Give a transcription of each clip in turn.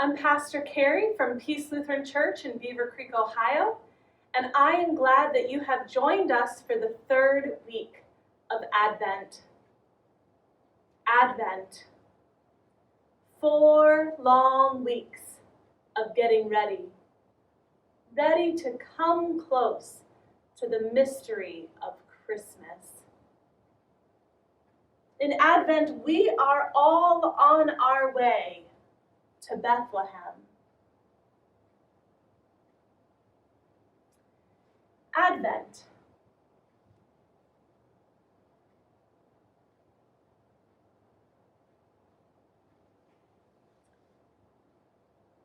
I'm Pastor Carey from Peace Lutheran Church in Beaver Creek, Ohio, and I am glad that you have joined us for the third week of Advent. Advent. 4 long weeks of getting ready to come close to the mystery of Christmas. In Advent, we are all on our way to Bethlehem. Advent.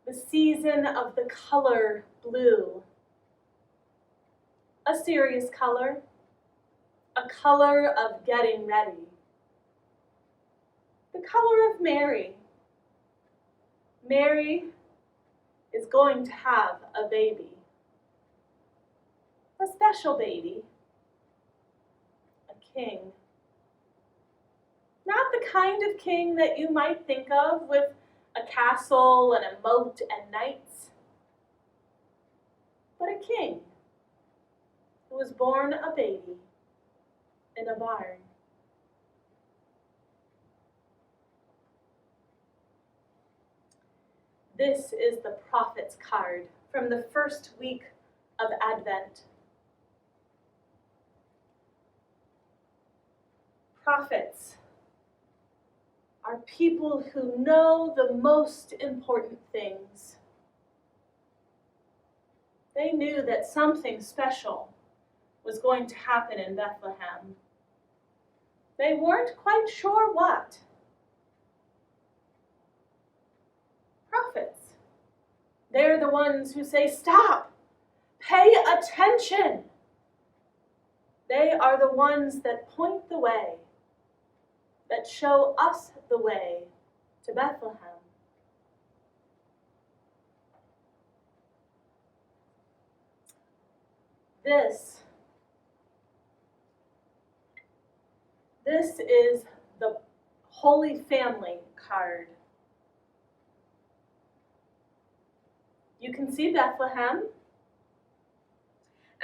The season of the color blue. A serious color, a color of getting ready. The color of Mary. Mary is going to have a baby. A special baby. A king. Not the kind of king that you might think of with a castle and a moat and knights, but a king who was born a baby in a barn. This is the prophet's card from the first week of Advent. Prophets are people who know the most important things. They knew that something special was going to happen in Bethlehem. They weren't quite sure what. Prophets. They're the ones who say, "Stop! Pay attention!" They are the ones that point the way, that show us the way to Bethlehem. This is the Holy Family card. You can see Bethlehem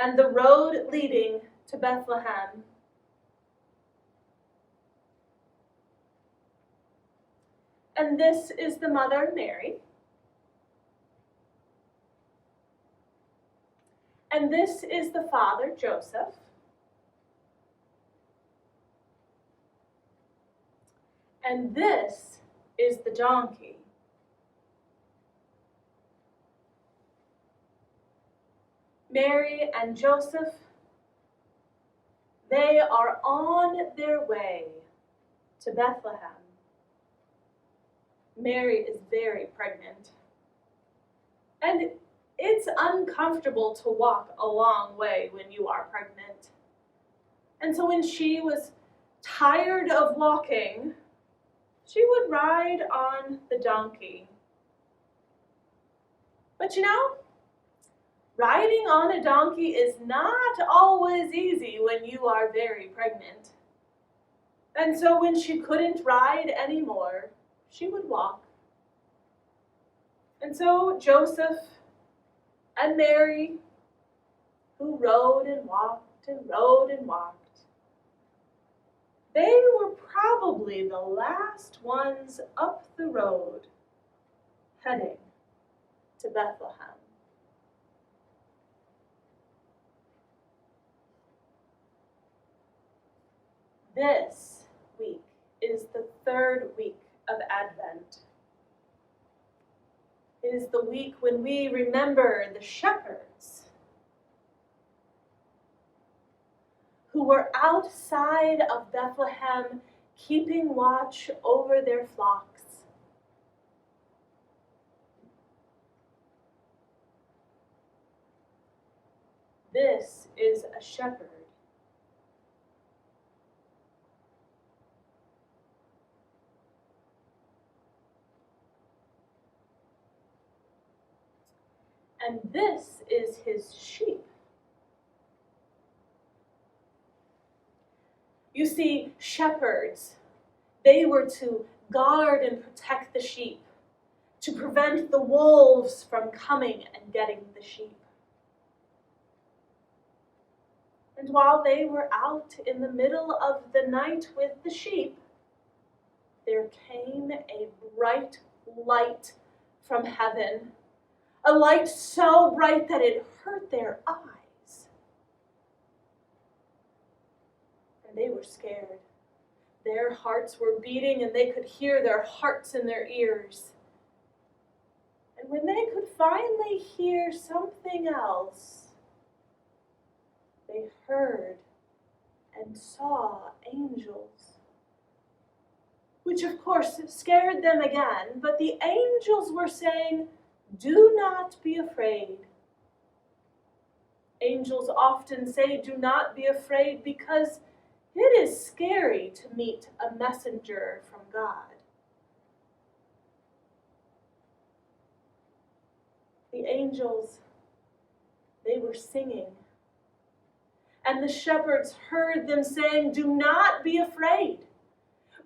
and the road leading to Bethlehem. And this is the mother, Mary. And this is the father, Joseph. And this is the donkey. Mary and Joseph, they are on their way to Bethlehem. Mary is very pregnant, and it's uncomfortable to walk a long way when you are pregnant. And so when she was tired of walking, she would ride on the donkey. But you know, riding on a donkey is not always easy when you are very pregnant. And so when she couldn't ride anymore, she would walk. And so Joseph and Mary, who rode and walked and rode and walked, they were probably the last ones up the road heading to Bethlehem. This week is the third week of Advent. It is the week when we remember the shepherds who were outside of Bethlehem keeping watch over their flocks. This is a shepherd. And this is his sheep. You see, shepherds, they were to guard and protect the sheep, to prevent the wolves from coming and getting the sheep. And while they were out in the middle of the night with the sheep, there came a bright light from heaven, a light so bright that it hurt their eyes. And they were scared. Their hearts were beating, and they could hear their hearts in their ears. And when they could finally hear something else, they heard and saw angels, which of course scared them again, but the angels were saying, "Do not be afraid." Angels often say, "Do not be afraid," because it is scary to meet a messenger from God. The angels, they were singing. And the shepherds heard them saying, "Do not be afraid.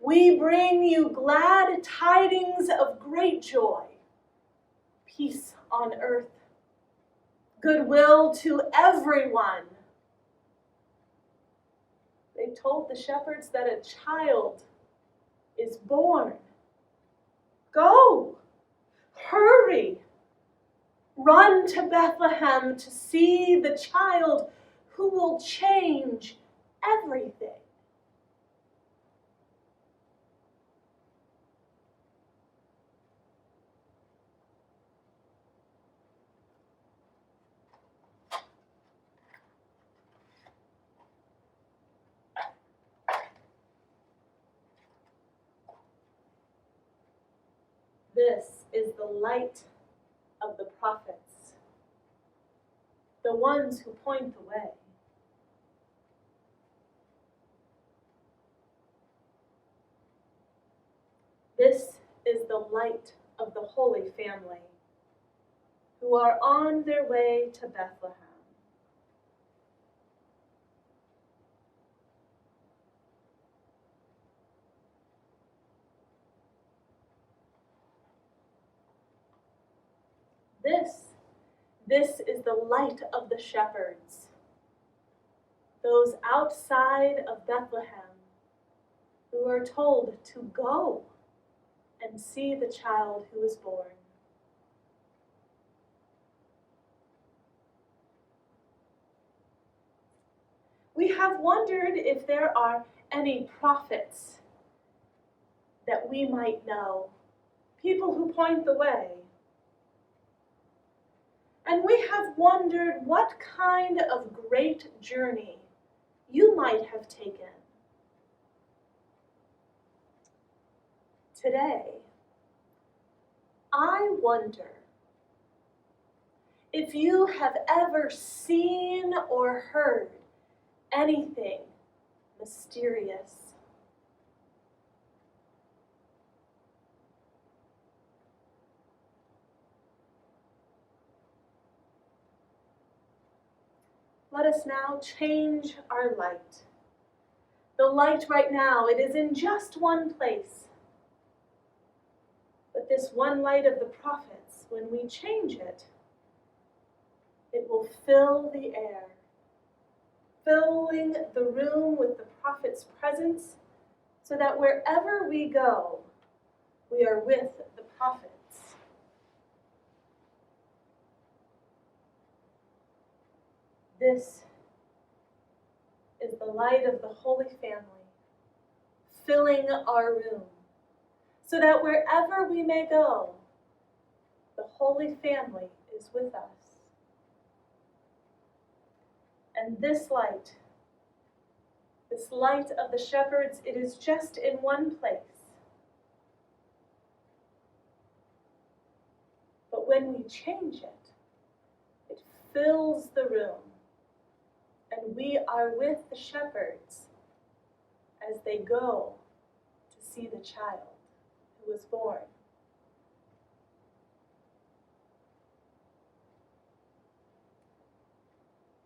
We bring you glad tidings of great joy, peace on earth, goodwill to everyone." They told the shepherds that a child is born. Go, hurry, run to Bethlehem to see the child who will change everything. This is the light of the prophets, the ones who point the way. This is the light of the Holy Family, who are on their way to Bethlehem. This is the light of the shepherds, those outside of Bethlehem who are told to go and see the child who is born. We have wondered if there are any prophets that we might know, people who point the way. And we have wondered what kind of great journey you might have taken. Today, I wonder if you have ever seen or heard anything mysterious. Let us now change our light. The light right now, it is in just one place. But this one light of the prophets, when we change it, it will fill the air, filling the room with the prophet's presence, so that wherever we go, we are with the prophets. This is the light of the Holy Family, filling our room, so that wherever we may go, the Holy Family is with us. And this light of the shepherds, it is just in one place. But when we change it, it fills the room. And we are with the shepherds as they go to see the child who was born.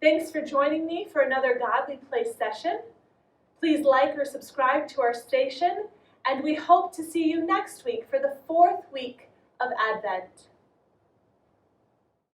Thanks for joining me for another Godly Place session. Please like or subscribe to our station, and we hope to see you next week for the 4th week of Advent.